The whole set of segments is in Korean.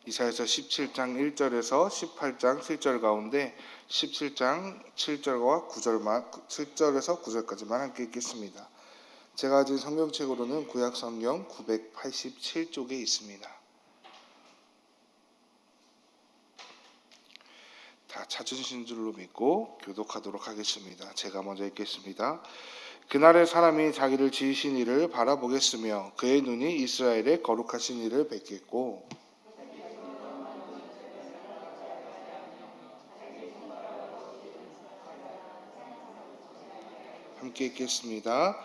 이사야서 17장 1절에서 18장 7절 가운데 17장 7절과 7절에서 9절까지만 함께 읽겠습니다. 제가 가진 성경책으로는 구약 성경 987쪽에 있습니다. 다 찾으신 줄로 믿고 교독하도록 하겠습니다. 제가 먼저 읽겠습니다. 그날의 사람이 자기를 지으신 이를 바라보겠으며 그의 눈이 이스라엘의 거룩하신 이를 뵙겠고 함께 읽겠습니다.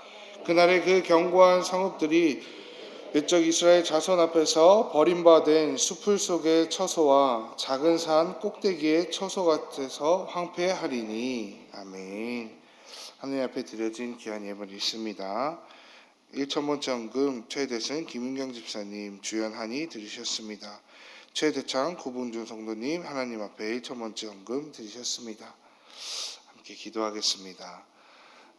그날에 그 견고한 성읍들이 외적 이스라엘 자손 앞에서 버림받은 수풀 속의 처소와 작은 산 꼭대기의 처소 같아서 황폐하리니. 아멘. 하나님 앞에 드려진 귀한 예물이 있습니다. 1,000번째 헌금 최대승 김윤경 집사님 주연한이 드리셨습니다. 최대창 구봉준 성도님 하나님 앞에 1,000번째 헌금 드리셨습니다. 함께 기도하겠습니다.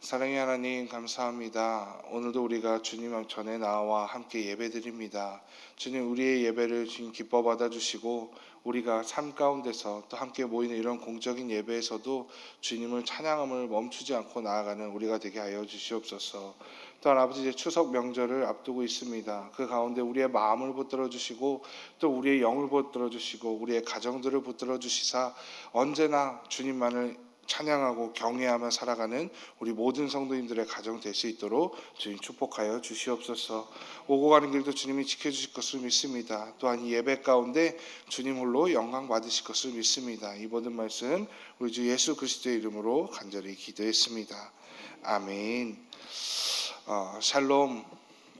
사랑의 하나님 감사합니다. 오늘도 우리가 주님 전에 나와 함께 예배드립니다. 주님 우리의 예배를 주님 기뻐 받아주시고 우리가 삶 가운데서 또 함께 모이는 이런 공적인 예배에서도 주님을 찬양함을 멈추지 않고 나아가는 우리가 되게 하여 주시옵소서. 또한 아버지 이제 추석 명절을 앞두고 있습니다. 그 가운데 우리의 마음을 붙들어 주시고 또 우리의 영을 붙들어 주시고 우리의 가정들을 붙들어 주시사 언제나 주님만을 찬양하고 경외하며 살아가는 우리 모든 성도님들의 가정 될 수 있도록 주님 축복하여 주시옵소서. 오고 가는 길도 주님이 지켜주실 것을 믿습니다. 또한 이 예배 가운데 주님 홀로 영광 받으실 것을 믿습니다. 이 모든 말씀 우리 주 예수 그리스도의 이름으로 간절히 기도했습니다. 아멘. 샬롬.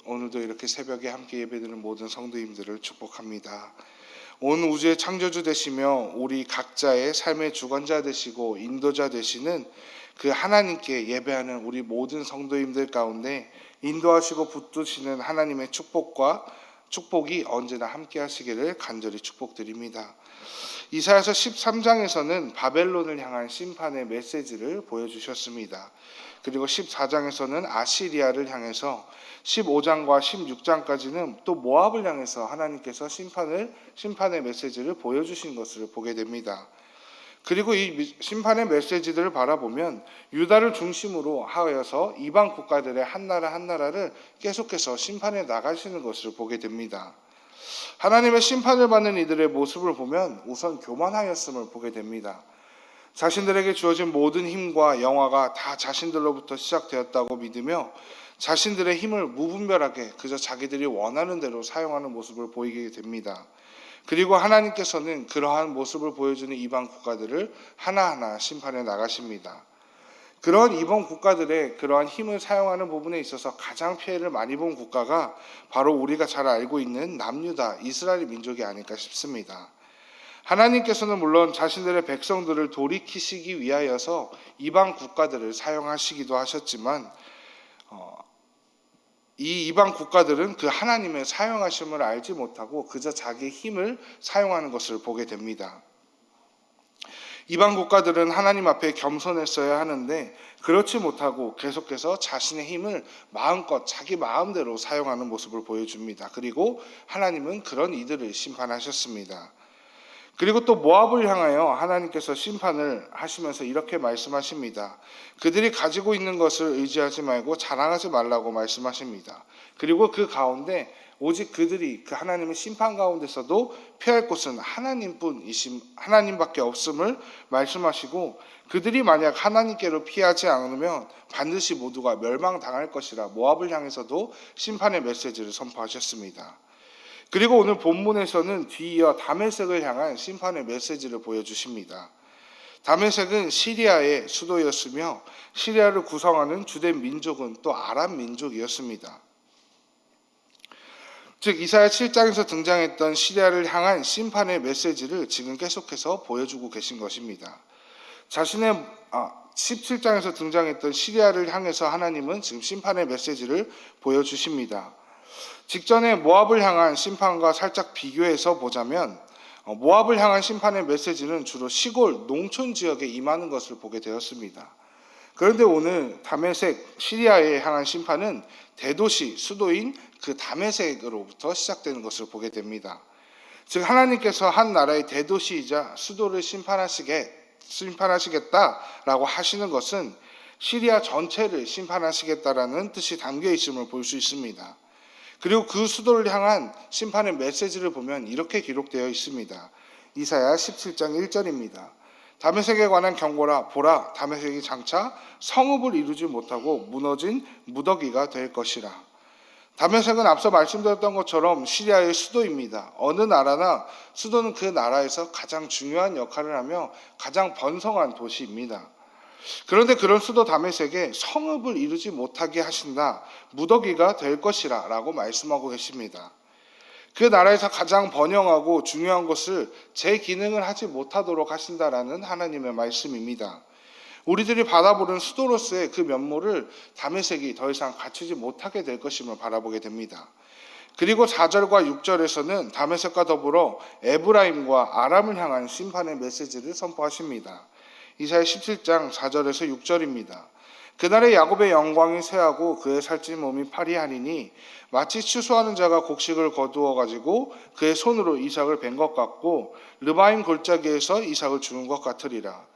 오늘도 이렇게 새벽에 함께 예배드리는 모든 성도님들을 축복합니다. 온 우주의 창조주 되시며 우리 각자의 삶의 주관자 되시고 인도자 되시는 그 하나님께 예배하는 우리 모든 성도님들 가운데 인도하시고 붙드시는 하나님의 축복이 언제나 함께 하시기를 간절히 축복드립니다. 이사야서 13장에서는 바벨론을 향한 심판의 메시지를 보여주셨습니다. 그리고 14장에서는 아시리아를 향해서 15장과 16장까지는 또 모압을 향해서 하나님께서 심판의 메시지를 보여주신 것을 보게 됩니다. 그리고 이 심판의 메시지들을 바라보면 유다를 중심으로 하여서 이방 국가들의 한 나라를 계속해서 심판해 나가시는 것을 보게 됩니다. 하나님의 심판을 받는 이들의 모습을 보면 우선 교만하였음을 보게 됩니다. 자신들에게 주어진 모든 힘과 영화가 다 자신들로부터 시작되었다고 믿으며 자신들의 힘을 무분별하게 그저 자기들이 원하는 대로 사용하는 모습을 보이게 됩니다. 그리고 하나님께서는 그러한 모습을 보여주는 이방 국가들을 하나하나 심판해 나가십니다. 그런 이방 국가들의 그러한 힘을 사용하는 부분에 있어서 가장 피해를 많이 본 국가가 바로 우리가 잘 알고 있는 남유다 이스라엘 민족이 아닐까 싶습니다. 하나님께서는 물론 자신들의 백성들을 돌이키시기 위하여서 이방 국가들을 사용하시기도 하셨지만 이 이방 국가들은 그 하나님의 사용하심을 알지 못하고 그저 자기의 힘을 사용하는 것을 보게 됩니다. 이방 국가들은 하나님 앞에 겸손했어야 하는데 그렇지 못하고 계속해서 자신의 힘을 마음껏 자기 마음대로 사용하는 모습을 보여줍니다. 그리고 하나님은 그런 이들을 심판하셨습니다. 그리고 또 모압을 향하여 하나님께서 심판을 하시면서 이렇게 말씀하십니다. 그들이 가지고 있는 것을 의지하지 말고 자랑하지 말라고 말씀하십니다. 그리고 그 가운데 오직 그들이 그 하나님의 심판 가운데서도 피할 곳은 하나님밖에 없음을 말씀하시고 그들이 만약 하나님께로 피하지 않으면 반드시 모두가 멸망당할 것이라 모압을 향해서도 심판의 메시지를 선포하셨습니다. 그리고 오늘 본문에서는 뒤이어 다메섹을 향한 심판의 메시지를 보여주십니다. 다메섹은 시리아의 수도였으며 시리아를 구성하는 주된 민족은 또 아람 민족이었습니다. 즉 이사야 7장에서 등장했던 시리아를 향한 심판의 메시지를 지금 계속해서 보여주고 계신 것입니다. 자신의 17장에서 등장했던 시리아를 향해서 하나님은 지금 심판의 메시지를 보여주십니다. 직전에 모압을 향한 심판과 살짝 비교해서 보자면 모압을 향한 심판의 메시지는 주로 시골 농촌 지역에 임하는 것을 보게 되었습니다. 그런데 오늘 다메섹 시리아에 향한 심판은 대도시 수도인 그 다메섹으로부터 시작되는 것을 보게 됩니다. 즉 하나님께서 한 나라의 대도시이자 수도를 심판하시겠다라고 하시는 것은 시리아 전체를 심판하시겠다라는 뜻이 담겨 있음을 볼 수 있습니다. 그리고 그 수도를 향한 심판의 메시지를 보면 이렇게 기록되어 있습니다. 이사야 17장 1절입니다. 다메섹에 관한 경고라. 보라, 다메섹이 장차 성읍을 이루지 못하고 무너진 무더기가 될 것이라. 다메섹은 앞서 말씀드렸던 것처럼 시리아의 수도입니다. 어느 나라나 수도는 그 나라에서 가장 중요한 역할을 하며 가장 번성한 도시입니다. 그런데 그런 수도 다메섹에 성읍을 이루지 못하게 하신다. 무더기가 될 것이라 라고 말씀하고 계십니다. 그 나라에서 가장 번영하고 중요한 것을 제 기능을 하지 못하도록 하신다라는 하나님의 말씀입니다. 우리들이 바라보는 수도로서의 그 면모를 다메섹이 더 이상 갖추지 못하게 될 것임을 바라보게 됩니다. 그리고 4절과 6절에서는 다메섹과 더불어 에브라임과 아람을 향한 심판의 메시지를 선포하십니다. 이사야 17장 4절에서 6절입니다. 그날에 야곱의 영광이 쇠하고 그의 살찐 몸이 파리하리니 마치 추수하는 자가 곡식을 거두어 가지고 그의 손으로 이삭을 벤 것 같고 르바임 골짜기에서 이삭을 주는 것 같으리라.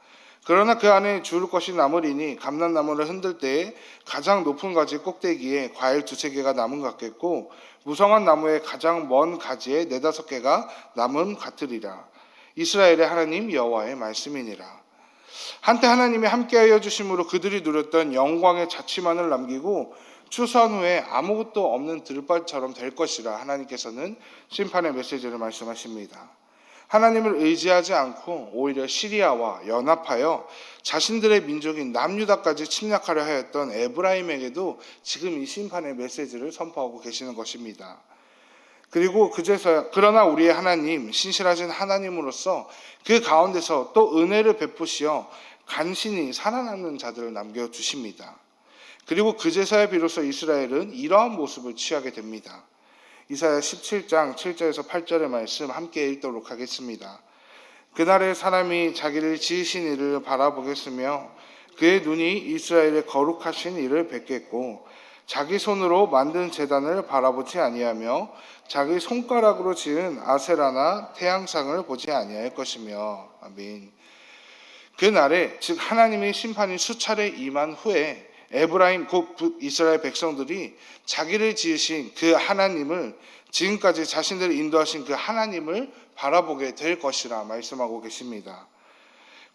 그러나 그 안에 주울 것이 남으리니 감람나무를 흔들 때에 가장 높은 가지 꼭대기에 과일 2-3개가 남은 것 같겠고 무성한 나무의 가장 먼 가지에 4-5개가 남은 같으리라. 이스라엘의 하나님 여호와의 말씀이니라. 한때 하나님이 함께하여 주심으로 그들이 누렸던 영광의 자취만을 남기고 추수한 후에 아무것도 없는 들밭처럼 될 것이라 하나님께서는 심판의 메시지를 말씀하십니다. 하나님을 의지하지 않고 오히려 시리아와 연합하여 자신들의 민족인 남유다까지 침략하려 하였던 에브라임에게도 지금 이 심판의 메시지를 선포하고 계시는 것입니다. 그리고 그러나 우리의 하나님, 신실하신 하나님으로서 그 가운데서 또 은혜를 베푸시어 간신히 살아남는 자들을 남겨주십니다. 그리고 그제서야 비로소 이스라엘은 이러한 모습을 취하게 됩니다. 이사야 17장 7절에서 8절의 말씀 함께 읽도록 하겠습니다. 그날에 사람이 자기를 지으신 이를 바라보겠으며 그의 눈이 이스라엘의 거룩하신 이를 뵙겠고 자기 손으로 만든 제단을 바라보지 아니하며 자기 손가락으로 지은 아세라나 태양상을 보지 아니할 것이며. 아멘. 그날에 즉 하나님의 심판이 수차례 임한 후에 에브라임 곧 이스라엘 백성들이 자기를 지으신 그 하나님을, 지금까지 자신들을 인도하신 그 하나님을 바라보게 될 것이라 말씀하고 계십니다.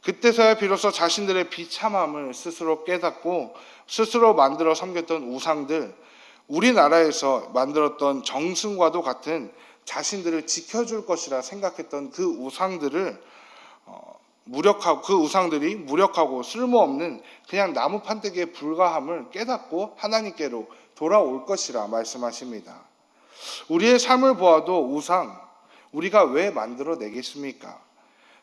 그때서야 비로소 자신들의 비참함을 스스로 깨닫고 스스로 만들어 섬겼던 우상들, 우리나라에서 만들었던 정승과도 같은 자신들을 지켜줄 것이라 생각했던 그 우상들을 그 우상들이 무력하고 쓸모없는 그냥 나무 판때기에 불과함을 깨닫고 하나님께로 돌아올 것이라 말씀하십니다. 우리의 삶을 보아도 우상, 우리가 왜 만들어내겠습니까?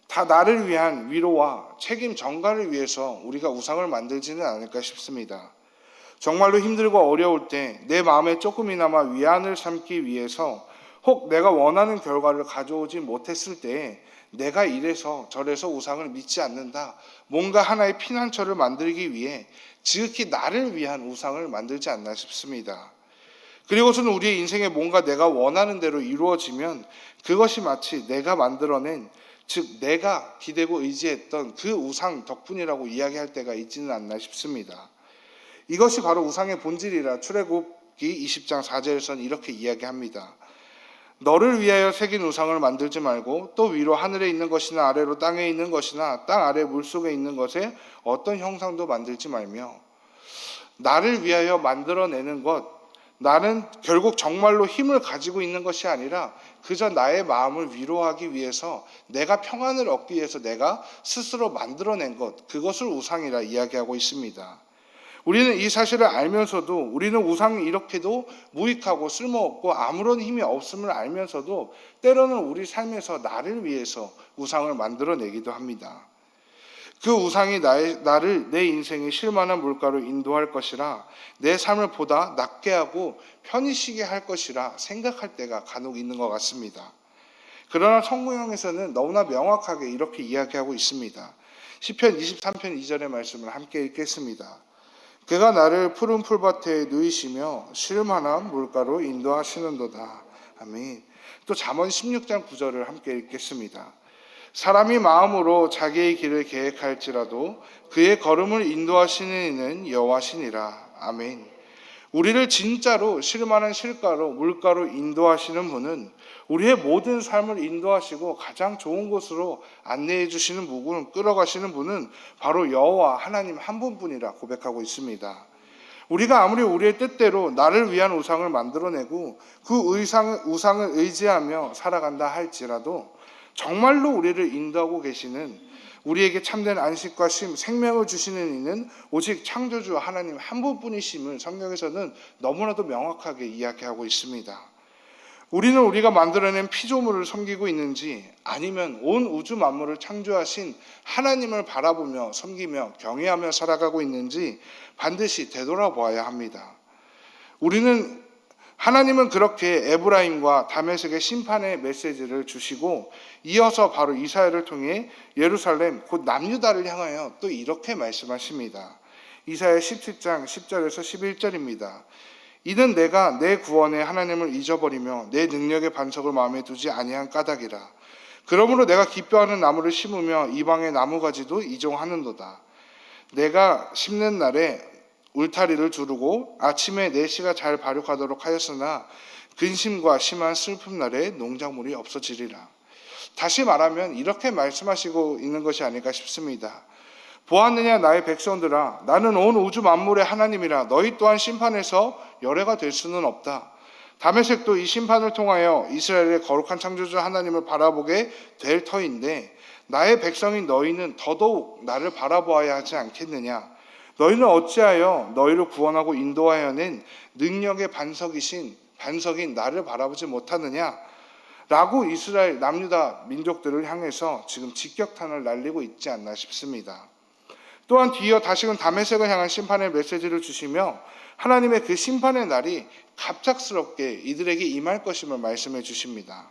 다 나를 위한 위로와 책임 전가를 위해서 우리가 우상을 만들지는 않을까 싶습니다. 정말로 힘들고 어려울 때 내 마음에 조금이나마 위안을 삼기 위해서 혹 내가 원하는 결과를 가져오지 못했을 때 내가 이래서 저래서 우상을 믿지 않는다, 뭔가 하나의 피난처를 만들기 위해 지극히 나를 위한 우상을 만들지 않나 싶습니다. 그리고서는 우리의 인생에 뭔가 내가 원하는 대로 이루어지면 그것이 마치 내가 만들어낸, 즉 내가 기대고 의지했던 그 우상 덕분이라고 이야기할 때가 있지는 않나 싶습니다. 이것이 바로 우상의 본질이라 출애굽기 20장 4절에서는 이렇게 이야기합니다. 너를 위하여 새긴 우상을 만들지 말고 또 위로 하늘에 있는 것이나 아래로 땅에 있는 것이나 땅 아래 물속에 있는 것에 어떤 형상도 만들지 말며. 나를 위하여 만들어내는 것, 나는 결국 정말로 힘을 가지고 있는 것이 아니라 그저 나의 마음을 위로하기 위해서, 내가 평안을 얻기 위해서 내가 스스로 만들어낸 것, 그것을 우상이라 이야기하고 있습니다. 우리는 이 사실을 알면서도, 우리는 우상이 이렇게도 무익하고 쓸모없고 아무런 힘이 없음을 알면서도 때로는 우리 삶에서 나를 위해서 우상을 만들어내기도 합니다. 그 우상이 나를 내 인생의 실만한 물가로 인도할 것이라, 내 삶을 보다 낫게 하고 편히 쉬게 할 것이라 생각할 때가 간혹 있는 것 같습니다. 그러나 성경에서는 너무나 명확하게 이렇게 이야기하고 있습니다. 시편 23편 2절의 말씀을 함께 읽겠습니다. 그가 나를 푸른 풀밭에 누이시며 쉴만한 물가로 인도하시는도다. 아멘. 또 잠언 16장 9절을 함께 읽겠습니다. 사람이 마음으로 자기의 길을 계획할지라도 그의 걸음을 인도하시는 이는 여호와시니라. 아멘. 우리를 진짜로 실만한 실가로 물가로 인도하시는 분은, 우리의 모든 삶을 인도하시고 가장 좋은 곳으로 안내해 주시는 분은, 끌어가시는 분은 바로 여호와 하나님 한 분뿐이라 고백하고 있습니다. 우리가 아무리 우리의 뜻대로 나를 위한 우상을 만들어내고 그 우상을 의지하며 살아간다 할지라도 정말로 우리를 인도하고 계시는, 우리에게 참된 안식과 생명을 주시는 이는 오직 창조주 하나님 한 분뿐이심을 성경에서는 너무나도 명확하게 이야기하고 있습니다. 우리는 우리가 만들어낸 피조물을 섬기고 있는지, 아니면 온 우주 만물을 창조하신 하나님을 바라보며 섬기며 경외하며 살아가고 있는지 반드시 되돌아보아야 합니다. 하나님은 그렇게 에브라임과 다메섹의 심판의 메시지를 주시고, 이어서 바로 이사야를 통해 예루살렘 곧 남유다를 향하여 또 이렇게 말씀하십니다. 이사야 17장 10절에서 11절입니다. 이는 내가 내 구원의 하나님을 잊어버리며 내 능력의 반석을 마음에 두지 아니한 까닭이라. 그러므로 내가 기뻐하는 나무를 심으며 이방의 나무가지도 이종하는도다. 내가 심는 날에 울타리를 두르고 아침에 내 씨가 잘 발육하도록 하였으나 근심과 심한 슬픔 날에 농작물이 없어지리라. 다시 말하면 이렇게 말씀하시고 있는 것이 아닐까 싶습니다. 보았느냐 나의 백성들아, 나는 온 우주 만물의 하나님이라. 너희 또한 심판에서 열애가 될 수는 없다. 다메섹도 이 심판을 통하여 이스라엘의 거룩한 창조주 하나님을 바라보게 될 터인데, 나의 백성인 너희는 더더욱 나를 바라보아야 하지 않겠느냐. 너희는 어찌하여 너희를 구원하고 인도하여 낸 능력의 반석인 나를 바라보지 못하느냐 라고 이스라엘 남유다 민족들을 향해서 지금 직격탄을 날리고 있지 않나 싶습니다. 또한 뒤이어 다시금 다메섹을 향한 심판의 메시지를 주시며 하나님의 그 심판의 날이 갑작스럽게 이들에게 임할 것임을 말씀해 주십니다.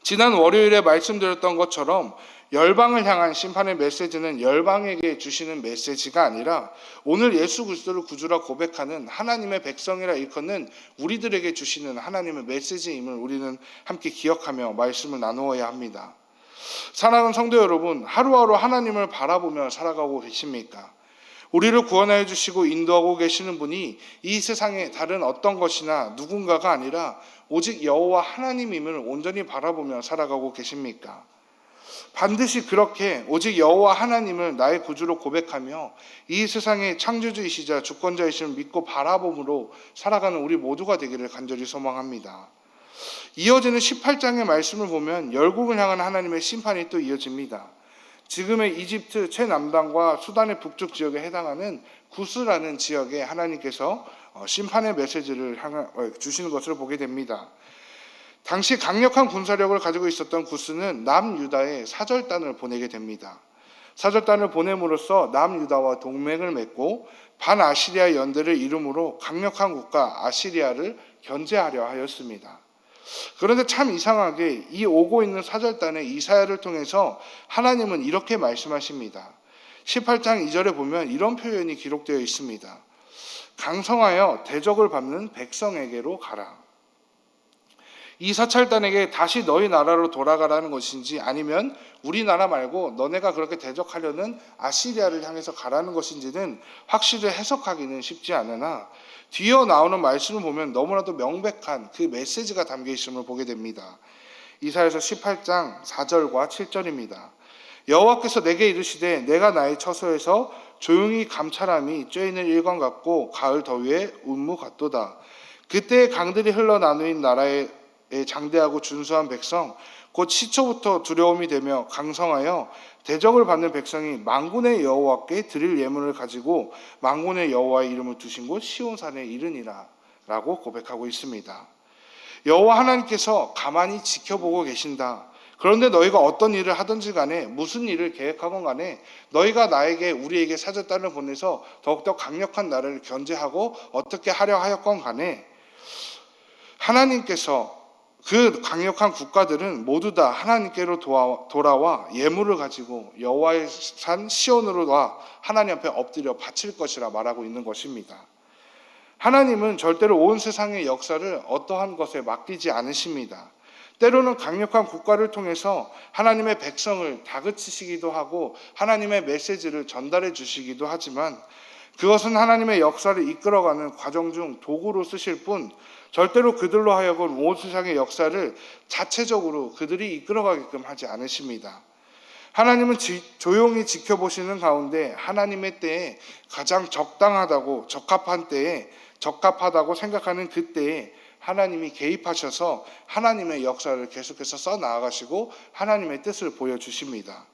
지난 월요일에 말씀드렸던 것처럼 열방을 향한 심판의 메시지는 열방에게 주시는 메시지가 아니라 오늘 예수 그리스도를 구주라 고백하는 하나님의 백성이라 일컫는 우리들에게 주시는 하나님의 메시지임을 우리는 함께 기억하며 말씀을 나누어야 합니다. 사랑하는 성도 여러분, 하루하루 하나님을 바라보며 살아가고 계십니까? 우리를 구원하여 주시고 인도하고 계시는 분이 이 세상에 다른 어떤 것이나 누군가가 아니라 오직 여호와 하나님임을 온전히 바라보며 살아가고 계십니까? 반드시 그렇게 오직 여호와 하나님을 나의 구주로 고백하며 이 세상의 창조주이시자 주권자이심을 믿고 바라봄으로 살아가는 우리 모두가 되기를 간절히 소망합니다. 이어지는 18장의 말씀을 보면 열국을 향한 하나님의 심판이 또 이어집니다. 지금의 이집트 최남단과 수단의 북쪽 지역에 해당하는 구스라는 지역에 하나님께서 심판의 메시지를 주시는 것을 보게 됩니다. 당시 강력한 군사력을 가지고 있었던 구스는 남유다에 사절단을 보내게 됩니다. 사절단을 보냄으로써 남유다와 동맹을 맺고 반아시리아 연대를 이름으로 강력한 국가 아시리아를 견제하려 하였습니다. 그런데 참 이상하게 이 오고 있는 사절단의 이사야를 통해서 하나님은 이렇게 말씀하십니다. 18장 2절에 보면 이런 표현이 기록되어 있습니다. 강성하여 대적을 밟는 백성에게로 가라. 이 사찰단에게 다시 너희 나라로 돌아가라는 것인지, 아니면 우리나라 말고 너네가 그렇게 대적하려는 아시리아를 향해서 가라는 것인지는 확실히 해석하기는 쉽지 않으나 뒤에 나오는 말씀을 보면 너무나도 명백한 그 메시지가 담겨 있음을 보게 됩니다. 이사야서 18장 4절과 7절입니다. 여호와께서 내게 이르시되 내가 나의 처소에서 조용히 감찰함이 쬐이는 일광 같고 가을 더위에 운무 같도다. 그때의 강들이 흘러나누인 나라의 장대하고 준수한 백성, 곧 시초부터 두려움이 되며 강성하여 대적을 받는 백성이 만군의 여호와께 드릴 예물을 가지고 만군의 여호와의 이름을 두신 곳 시온산에 이르니라 라고 고백하고 있습니다. 여호와 하나님께서 가만히 지켜보고 계신다. 그런데 너희가 어떤 일을 하든지 간에, 무슨 일을 계획하건 간에 너희가 우리에게 사절단을 보내서 더욱더 강력한 나라를 견제하고 어떻게 하려 하였건 간에 하나님께서 그 강력한 국가들은 모두 다 하나님께로 돌아와 예물을 가지고 여호와의 산 시온으로 와 하나님 앞에 엎드려 바칠 것이라 말하고 있는 것입니다. 하나님은 절대로 온 세상의 역사를 어떠한 것에 맡기지 않으십니다. 때로는 강력한 국가를 통해서 하나님의 백성을 다그치시기도 하고 하나님의 메시지를 전달해 주시기도 하지만 그것은 하나님의 역사를 이끌어가는 과정 중 도구로 쓰실 뿐 절대로 그들로 하여금 온 세상의 역사를 자체적으로 그들이 이끌어가게끔 하지 않으십니다. 하나님은 조용히 지켜보시는 가운데 하나님의 때에 가장 적당하다고 적합한 때에 적합하다고 생각하는 그때에 하나님이 개입하셔서 하나님의 역사를 계속해서 써나가시고 하나님의 뜻을 보여주십니다.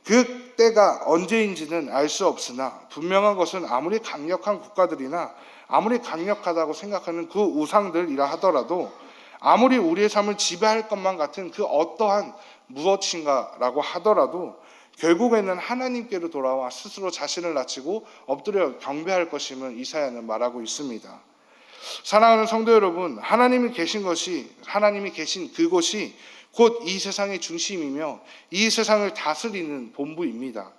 그 때가 언제인지는 알 수 없으나 분명한 것은 아무리 강력한 국가들이나 아무리 강력하다고 생각하는 그 우상들이라 하더라도 아무리 우리의 삶을 지배할 것만 같은 그 어떠한 무엇인가라고 하더라도 결국에는 하나님께로 돌아와 스스로 자신을 낮추고 엎드려 경배할 것임을 이사야는 말하고 있습니다. 사랑하는 성도 여러분, 하나님이 계신 그곳이 곧 이 세상의 중심이며 이 세상을 다스리는 본부입니다.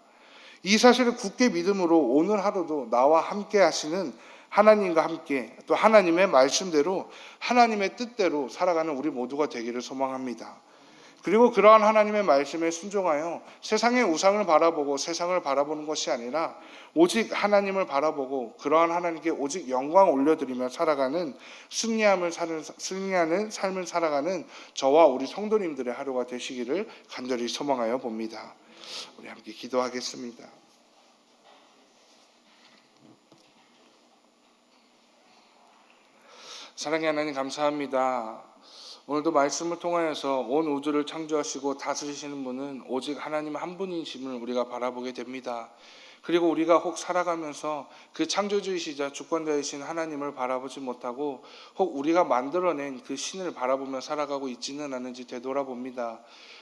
이 사실을 굳게 믿음으로 오늘 하루도 나와 함께 하시는 하나님과 함께 또 하나님의 말씀대로 하나님의 뜻대로 살아가는 우리 모두가 되기를 소망합니다. 그리고 그러한 하나님의 말씀에 순종하여 세상의 우상을 바라보고 세상을 바라보는 것이 아니라 오직 하나님을 바라보고 그러한 하나님께 오직 영광 올려드리며 살아가는 승리하는 삶을 살아가는 저와 우리 성도님들의 하루가 되시기를 간절히 소망하여 봅니다. 우리 함께 기도하겠습니다. 사랑의 하나님 감사합니다. 오늘도 말씀을 통하여서 온 우주를 창조하시고 다스리시는 분은 오직 하나님 한 분이심을 우리가 바라보게 됩니다. 그리고 우리가 혹 살아가면서 그 창조주이시자 주권자이신 하나님을 바라보지 못하고 혹 우리가 만들어낸 그 신을 바라보며 살아가고 있지는 않은지 되돌아봅니다.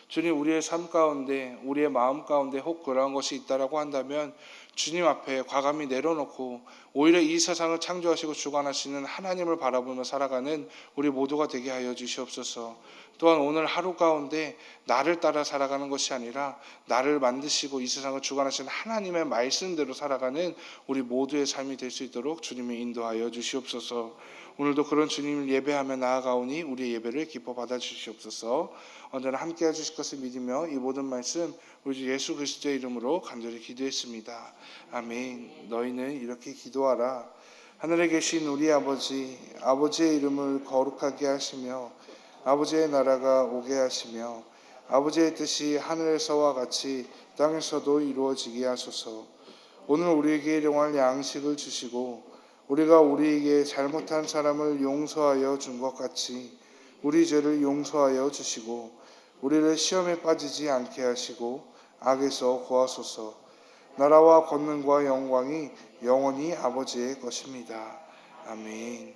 주님, 우리의 삶 가운데 우리의 마음 가운데 혹 그러한 것이 있다라고 한다면 주님 앞에 과감히 내려놓고 오히려 이 세상을 창조하시고 주관하시는 하나님을 바라보며 살아가는 우리 모두가 되게 하여 주시옵소서. 또한 오늘 하루 가운데 나를 따라 살아가는 것이 아니라 나를 만드시고 이 세상을 주관하시는 하나님의 말씀대로 살아가는 우리 모두의 삶이 될 수 있도록 주님이 인도하여 주시옵소서. 오늘도 그런 주님을 예배하며 나아가오니 우리의 예배를 기뻐 받아 주시옵소서. 언제나 함께 해주실 것을 믿으며 이 모든 말씀 우리 주 예수 그리스도의 이름으로 간절히 기도했습니다. 아멘. 너희는 이렇게 기도하라. 하늘에 계신 우리 아버지, 아버지의 이름을 거룩하게 하시며 아버지의 나라가 오게 하시며 아버지의 뜻이 하늘에서와 같이 땅에서도 이루어지게 하소서. 오늘 우리에게 일용할 양식을 주시고 우리가 우리에게 잘못한 사람을 용서하여 준 것 같이 우리 죄를 용서하여 주시고 우리를 시험에 빠지지 않게 하시고 악에서 구하소서. 나라와 권능과 영광이 영원히 아버지의 것입니다. 아멘.